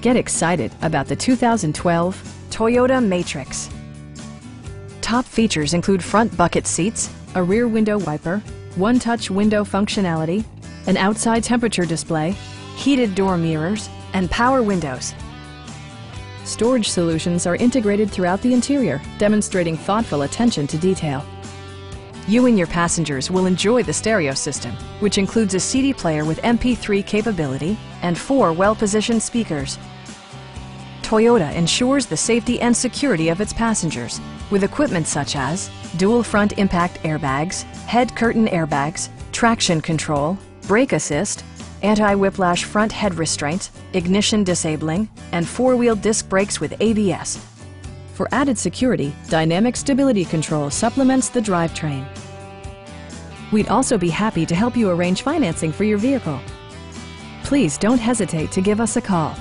Get excited about the 2012 Toyota Matrix. Top features include front bucket seats, a rear window wiper, one-touch window functionality, an outside temperature display, heated door mirrors, and power windows. Storage solutions are integrated throughout the interior, demonstrating thoughtful attention to detail. You and your passengers will enjoy the stereo system, which includes a CD player with MP3 capability and 4 well-positioned speakers. Toyota ensures the safety and security of its passengers with equipment such as dual front impact airbags, head curtain airbags, traction control, brake assist, anti-whiplash front head restraints, ignition disabling, and 4-wheel disc brakes with ABS. For added security, dynamic stability control supplements the drivetrain. We'd also be happy to help you arrange financing for your vehicle. Please don't hesitate to give us a call.